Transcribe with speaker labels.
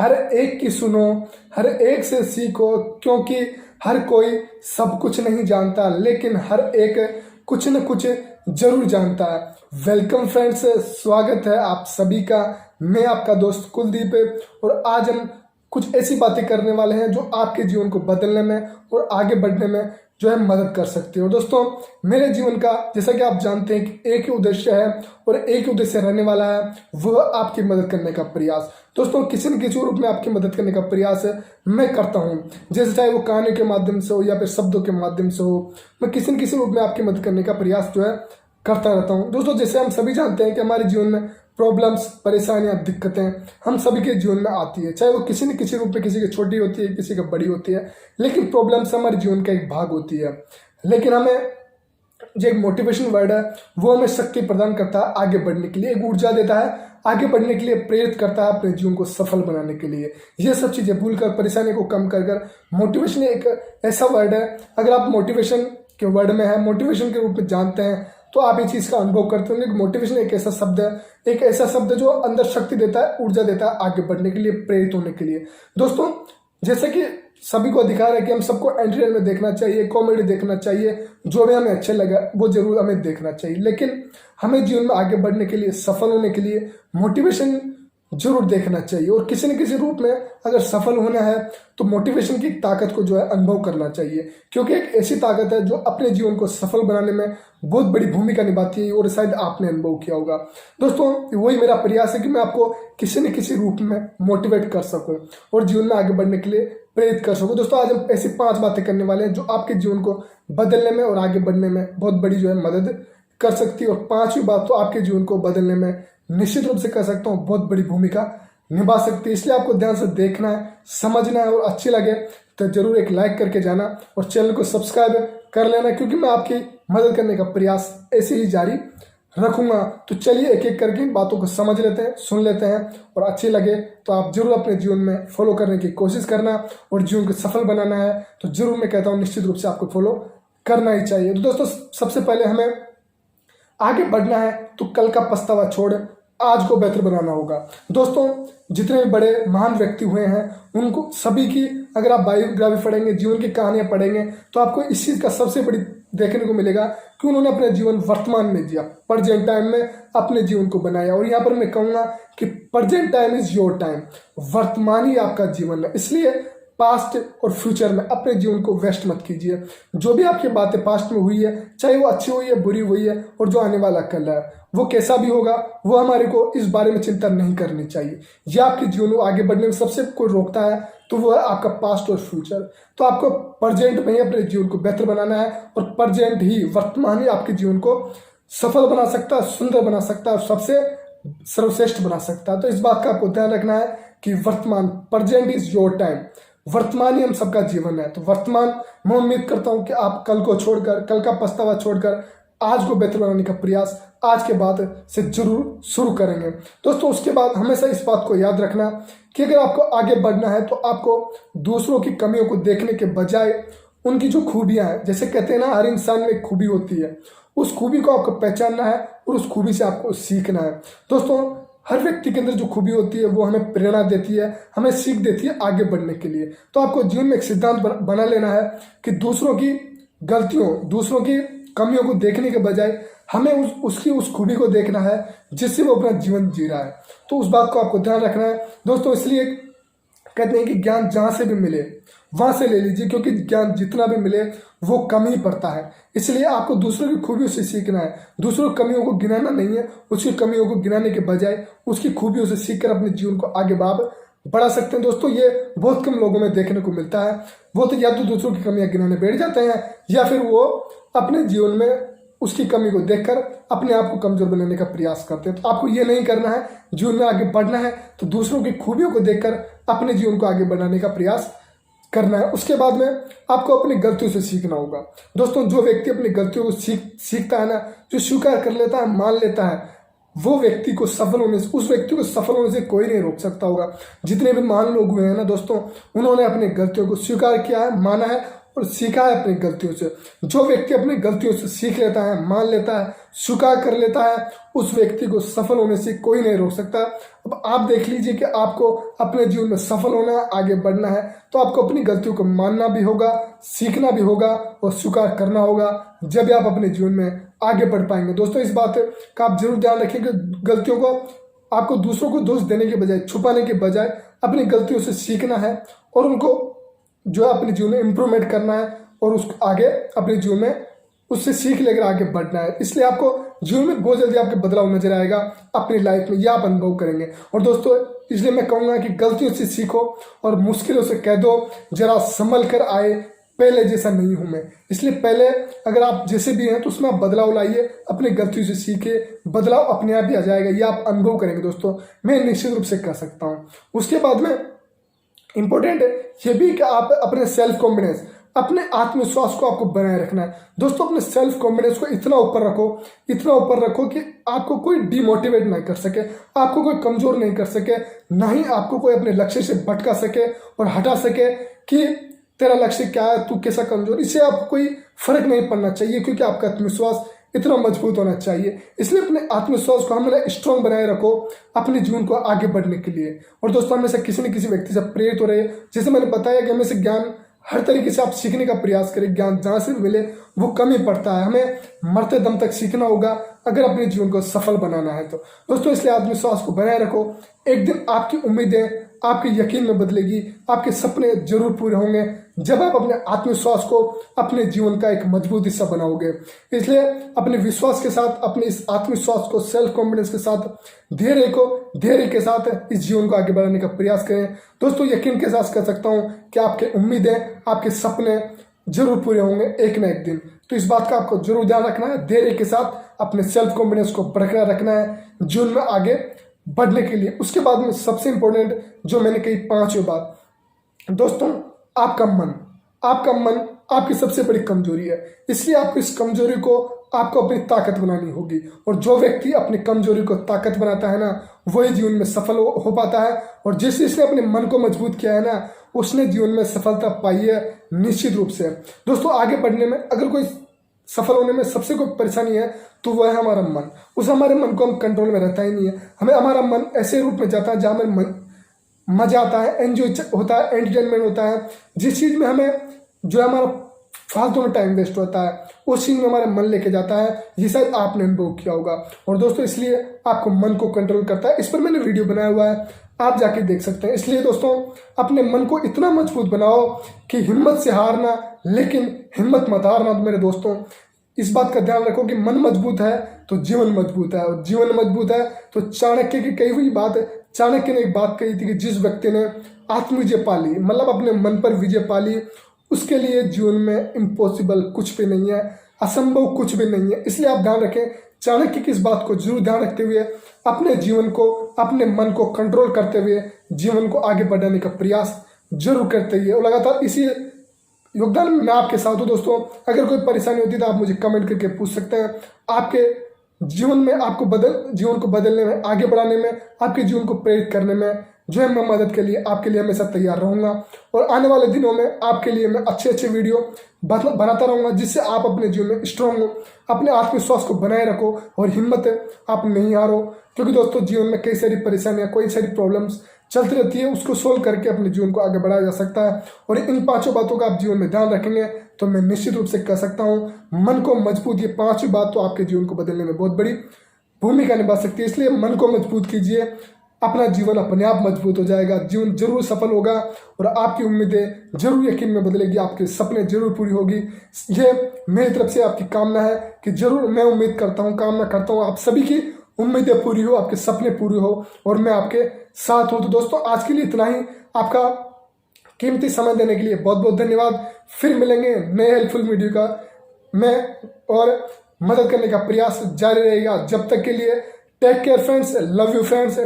Speaker 1: हर एक की सुनो, हर एक से सीखो, क्योंकि हर कोई सब कुछ नहीं जानता, लेकिन हर एक कुछ न कुछ जरूर जानता है। वेलकम फ्रेंड्स, स्वागत है आप सभी का। मैं आपका दोस्त कुलदीप, और आज हम कुछ ऐसी बातें करने वाले हैं जो आपके जीवन को बदलने में और आगे बढ़ने में जो है मदद कर सकती है। और दोस्तों, मेरे जीवन का जैसा कि आप जानते हैं कि एक ही उद्देश्य है और एक ही उद्देश्य रहने वाला है, वह आपकी मदद करने का प्रयास। दोस्तों, किसी न किसी रूप में आपकी मदद करने का प्रयास मैं करता हूं, जैसे चाहे वो कहानी के माध्यम से हो या फिर शब्दों के माध्यम से हो, मैं किसी न किसी रूप में आपकी मदद करने का प्रयास जो है करता रहता हूं। दोस्तों, जैसे हम सभी जानते हैं कि हमारे जीवन में प्रॉब्लम्स, परेशानियां, दिक्कतें हम सभी के जीवन में आती है, चाहे वो किसी न किसी रूप में, किसी की छोटी होती है, किसी की बड़ी होती है, लेकिन प्रॉब्लम्स हमारे जीवन का एक भाग होती है। लेकिन हमें जो एक मोटिवेशन वर्ड है वो हमें शक्ति प्रदान करता है आगे बढ़ने के लिए, एक ऊर्जा देता है आगे बढ़ने के लिए, प्रेरित करता है अपने जीवन को सफल बनाने के लिए। ये सब चीजें भूलकर, परेशानी को कम कर कर, मोटिवेशन एक ऐसा वर्ड है, अगर आप मोटिवेशन के वर्ड में है, मोटिवेशन के रूप में जानते हैं, तो आप ये चीज का अनुभव करते होंगे। मोटिवेशन एक ऐसा शब्द है, एक ऐसा शब्द है जो अंदर शक्ति देता है, ऊर्जा देता है आगे बढ़ने के लिए, प्रेरित होने के लिए। दोस्तों, जैसे कि सभी को अधिकार है कि हम सबको एंटरटेनमेंट देखना चाहिए, कॉमेडी देखना चाहिए, जो भी हमें अच्छे लगा वो जरूर हमें देखना चाहिए, लेकिन हमें जीवन में आगे बढ़ने के लिए, सफल होने के लिए मोटिवेशन जरूर देखना चाहिए। और किसी न किसी रूप में अगर सफल होना है तो मोटिवेशन की ताकत को जो है अनुभव करना चाहिए, क्योंकि एक ऐसी ताकत है जो अपने जीवन को सफल बनाने में बहुत बड़ी भूमिका निभाती है, और शायद आपने अनुभव किया होगा। दोस्तों, वही मेरा प्रयास है कि मैं आपको किसी न किसी रूप में मोटिवेट कर सकूं और जीवन में आगे बढ़ने के लिए प्रेरित कर सकूं। दोस्तों, आज हम ऐसी 5 बातें करने वाले हैं जो आपके जीवन को बदलने में और आगे बढ़ने में बहुत बड़ी जो है मदद कर सकती है। और 5वीं बात तो आपके जीवन को बदलने में निश्चित रूप से कह सकता हूँ बहुत बड़ी भूमिका निभा सकती है। इसलिए आपको ध्यान से देखना है, समझना है, और अच्छी लगे तो जरूर एक लाइक करके जाना और चैनल को सब्सक्राइब कर लेना, क्योंकि मैं आपकी मदद करने का प्रयास ऐसे ही जारी रखूंगा। तो चलिए एक एक करके इन बातों को समझ लेते हैं, सुन लेते हैं, और अच्छी लगे तो आप जरूर अपने जीवन में फॉलो करने की कोशिश करना, और जीवन को सफल बनाना है तो जरूर मैं कहता हूँ निश्चित रूप से आपको फॉलो करना ही चाहिए। तो दोस्तों, सबसे पहले हमें आगे बढ़ना है तो कल का पछतावा छोड़ आज को बेहतर बनाना होगा। दोस्तों, जितने भी बड़े महान व्यक्ति हुए हैं उनको सभी की अगर आप बायोग्राफी पढ़ेंगे, जीवन की कहानियां पढ़ेंगे, तो आपको इस चीज का सबसे बड़ी देखने को मिलेगा कि उन्होंने अपना जीवन वर्तमान में जिया, प्रेजेंट टाइम में अपने जीवन को बनाया। और यहाँ पर मैं कहूंगा कि present time is your time, वर्तमान ही आपका जीवन है। इसलिए पास्ट और फ्यूचर में अपने जीवन को वेस्ट मत कीजिए। जो भी आपकी बातें पास्ट में हुई है, चाहे वो अच्छी हुई है, बुरी हुई है, और जो आने वाला कल है वो कैसा भी होगा, वो हमारे को इस बारे में चिंता नहीं करनी चाहिए। यह आपके जीवन को आगे बढ़ने में सबसे कोई रोकता है तो वो है आपका पास्ट और फ्यूचर। तो आपको प्रेजेंट में ही अपने जीवन को बेहतर बनाना है, और प्रेजेंट ही, वर्तमान ही आपके जीवन को सफल बना सकता है, सुंदर बना सकता है, और सबसे सर्वश्रेष्ठ बना सकता है। तो इस बात का आपको ध्यान रखना है कि वर्तमान, प्रेजेंट इज योर टाइम, वर्तमान ही हम सबका जीवन है। तो वर्तमान, मैं उम्मीद करता हूं कि आप कल को छोड़कर, कल का पछतावा छोड़कर आज को बेहतर बनाने का प्रयास आज के बाद से जरूर शुरू करेंगे। दोस्तों, उसके बाद हमेशा इस बात को याद रखना कि अगर आपको आगे बढ़ना है तो आपको दूसरों की कमियों को देखने के बजाय उनकी जो खूबियां हैं, जैसे कहते हैं ना, हर इंसान में एक खूबी होती है, उस खूबी को आपको पहचानना है और उस खूबी से आपको सीखना है। दोस्तों, हर व्यक्ति के अंदर जो खूबी होती है वो हमें प्रेरणा देती है, हमें सीख देती है आगे बढ़ने के लिए। तो आपको जीवन में एक सिद्धांत बना लेना है कि दूसरों की गलतियों, दूसरों की कमियों को देखने के बजाय हमें उसकी उस खूबी को देखना है जिससे वो अपना जीवन जी रहा है। तो उस बात को आपको ध्यान रखना है। दोस्तों, इसलिए कहते हैं कि ज्ञान जहां से भी मिले वहां से ले लीजिए, क्योंकि ज्ञान जितना भी मिले वो कम ही पड़ता है। इसलिए आपको दूसरों की खूबियों से सीखना है, दूसरों की कमियों को गिनाना नहीं है। उसकी कमियों को गिनाने के बजाय उसकी खूबियों से सीखकर अपने जीवन को आगे बढ़ा सकते हैं। दोस्तों, ये बहुत कम लोगों में देखने को मिलता है। वो तो या तो दूसरों की कमियां गिनाने बैठ जाते हैं, या फिर वो अपने जीवन में उसकी कमी को देखकर अपने आप को कमजोर बनाने का प्रयास करते हैं। तो आपको ये नहीं करना है। जीवन में आगे बढ़ना है तो दूसरों की खूबियों को देखकर अपने जीवन को आगे बढ़ाने का प्रयास करना है। उसके बाद में आपको अपनी गलतियों से सीखना होगा। दोस्तों, जो व्यक्ति अपनी गलतियों को सीखता है ना, जो स्वीकार कर लेता है, मान लेता है, वो व्यक्ति को सफल होने से, उस व्यक्ति को सफल होने से कोई नहीं रोक सकता होगा। जितने भी महान लोग हुए हैं ना दोस्तों, उन्होंने अपनी गलतियों को स्वीकार किया है, माना है, और सीखा है अपनी गलतियों से। जो व्यक्ति अपनी गलतियों से सीख लेता है, मान लेता है, स्वीकार कर लेता है, उस व्यक्ति को सफल होने से कोई नहीं रोक सकता। अब आप देख लीजिए कि आपको अपने जीवन में सफल होना है, आगे बढ़ना है, तो आपको अपनी गलतियों को मानना भी होगा, सीखना भी होगा और स्वीकार करना होगा। जब आप अपने जीवन में आगे बढ़ पाएंगे। दोस्तों, इस बात का आप जरूर ध्यान रखें कि गलतियों को आपको दूसरों को दोष देने के बजाय, छुपाने के बजाय अपनी गलतियों से सीखना है और उनको जो है अपने जीवन में इम्प्रूवमेंट करना है और उसको आगे अपने जीवन में उससे सीख लेकर आगे बढ़ना है। इसलिए आपको जीवन में बहुत जल्दी आपके बदलाव नजर आएगा अपनी लाइफ में, यह आप अनुभव करेंगे। और दोस्तों, इसलिए मैं कहूँगा कि गलतियों से सीखो और मुश्किलों से कह दो जरा संभल कर आए, पहले जैसा नहीं हूं मैं। इसलिए पहले अगर आप जैसे भी हैं तो उसमें आप बदलाव लाइए, अपनी गलतियों से सीखे, बदलाव अपने आप ही आ जाएगा। ये आप अनुभव करेंगे दोस्तों, मैं निश्चित रूप से कह सकता हूं। उसके बाद में इंपॉर्टेंट ये भी कि आप अपने सेल्फ कॉन्फिडेंस, अपने आत्मविश्वास को आपको बनाए रखना है। दोस्तों, अपने सेल्फ कॉन्फिडेंस को इतना ऊपर रखो, इतना ऊपर रखो कि आपको कोई डिमोटिवेट नहीं कर सके, आपको कोई कमजोर नहीं कर सके, ना ही आपको कोई अपने लक्ष्य से भटका सके और हटा सके कि तेरा लक्ष्य क्या है, तू कैसा कमजोर। इससे आपको कोई फर्क नहीं पड़ना चाहिए, क्योंकि आपका आत्मविश्वास इतना मजबूत होना चाहिए। इसलिए अपने आत्मविश्वास को हमेशा स्ट्रांग बनाए रखो अपने जीवन को आगे बढ़ने के लिए। और दोस्तों, हमेशा किसी न किसी व्यक्ति से प्रेरित हो रहे, जैसे मैंने बताया कि हमेशा ज्ञान हर तरीके से आप सीखने का प्रयास करें। ज्ञान जहां से भी मिले वो कम ही पड़ता है, हमें मरते दम तक सीखना होगा अगर अपने जीवन को सफल बनाना है तो। दोस्तों, इसलिए आत्मविश्वास को बनाए रखो। एक दिन आपकी उम्मीदें आपके यकीन में बदलेगी, आपके सपने जरूर पूरे होंगे जब आप अपने आत्मविश्वास को अपने जीवन का एक मजबूत हिस्सा बनाओगे। इसलिए अपने विश्वास के साथ, अपने इस आत्मविश्वास को, सेल्फ कॉन्फिडेंस के साथ, धैर्य के साथ इस जीवन को आगे बढ़ाने का प्रयास करें। दोस्तों, यकीन के साथ कह सकता हूं कि आपके उम्मीदें, आपके सपने जरूर पूरे होंगे एक न एक दिन। तो इस बात का आपको जरूर ध्यान रखना है, धैर्य के साथ अपने सेल्फ कॉन्फिडेंस को बरकरार रखना है जीवन में आगे बढ़ने के लिए। उसके बाद में सबसे इंपॉर्टेंट जो मैंने कही, पांचवी बात, दोस्तों, आपका मन आपकी सबसे बड़ी कमजोरी है। इसलिए आपको इस कमजोरी को आपको अपनी ताकत बनानी होगी। और जो व्यक्ति अपनी कमजोरी को ताकत बनाता है ना, वही जीवन में सफल हो पाता है। और जिसने अपने मन को मजबूत किया है ना, उसने जीवन में सफलता पाई है निश्चित रूप से। दोस्तों, आगे बढ़ने में अगर कोई सफल होने में सबसे कोई परेशानी है तो वह है हमारा मन। उस हमारे मन को हम कंट्रोल में रहता ही नहीं है। हमें हमारा मन ऐसे रूप में जाता है जहां हमें मन मजा आता है, एंजॉय होता है, एंटरटेनमेंट होता है। जिस चीज में हमें जो है हमारा फालतू में टाइम वेस्ट होता है, उस चीज में हमारा मन लेके जाता है। ये शायद आपने अनुभव किया होगा। और दोस्तों, इसलिए आपको मन को कंट्रोल करता है। इस पर मैंने वीडियो बनाया हुआ है, आप जाके देख सकते हैं। इसलिए दोस्तों, अपने मन को इतना मजबूत बनाओ कि हिम्मत से हारना, लेकिन हिम्मत मत हारना। तो मेरे दोस्तों, इस बात का ध्यान रखो कि मन मजबूत है तो जीवन मजबूत है, और जीवन मजबूत है तो चाणक्य की कही हुई बात, चाणक्य ने एक बात कही थी कि जिस व्यक्ति ने आत्मविजय पाली, मतलब अपने मन पर विजय पाली, उसके लिए जीवन में इम्पॉसिबल कुछ भी नहीं है, असंभव कुछ भी नहीं है। इसलिए आप ध्यान रखें, चाणक्य की इस बात को जरूर ध्यान रखते हुए अपने जीवन को, अपने मन को कंट्रोल करते हुए जीवन को आगे बढ़ाने का प्रयास जरूर करते हुए, और लगातार इसी योगदान में मैं आपके साथ हूं। दोस्तों, अगर कोई परेशानी होती है तो आप मुझे कमेंट करके पूछ सकते हैं। आपके जीवन में जीवन को बदलने में, आगे बढ़ाने में, आपके जीवन को प्रेरित करने में जो है मैं मदद के लिए आपके लिए हमेशा तैयार रहूंगा। और आने वाले दिनों में आपके लिए मैं अच्छे वीडियो बनाता रहूंगा, जिससे आप अपने जीवन में स्ट्रांग हो, अपने आत्मविश्वास को बनाए रखो और हिम्मत आप नहीं हारो। क्योंकि दोस्तों, जीवन में कई सारी परेशानियां, कई सारी प्रॉब्लम्स चलती रहती है, उसको सोल्व करके अपने जीवन को आगे बढ़ाया जा सकता है। और इन पांचों बातों का आप जीवन में ध्यान रखेंगे तो मैं निश्चित रूप से कह सकता हूं, मन को मजबूत, ये पांचवी बात तो आपके जीवन को बदलने में बहुत बड़ी भूमिका निभा सकती है। इसलिए मन को मजबूत कीजिए, अपना जीवन अपने आप मजबूत हो जाएगा, जीवन जरूर सफल होगा और आपकी उम्मीदें जरूर यकीन में बदलेगी, आपके सपने जरूर पूरी होगी। ये मेरी तरफ से आपकी कामना है कि जरूर, मैं उम्मीद करता हूँ, कामना करता हूँ आप सभी की उम्मीदें पूरी हो, आपके सपने पूरे हो और मैं आपके साथ हूँ। तो दोस्तों, आज के लिए इतना ही। आपका कीमती समय देने के लिए बहुत बहुत धन्यवाद। फिर मिलेंगे नए हेल्पफुल वीडियो का मैं, और मदद करने का प्रयास जारी रहेगा। जब तक के लिए take care friends, love you friends.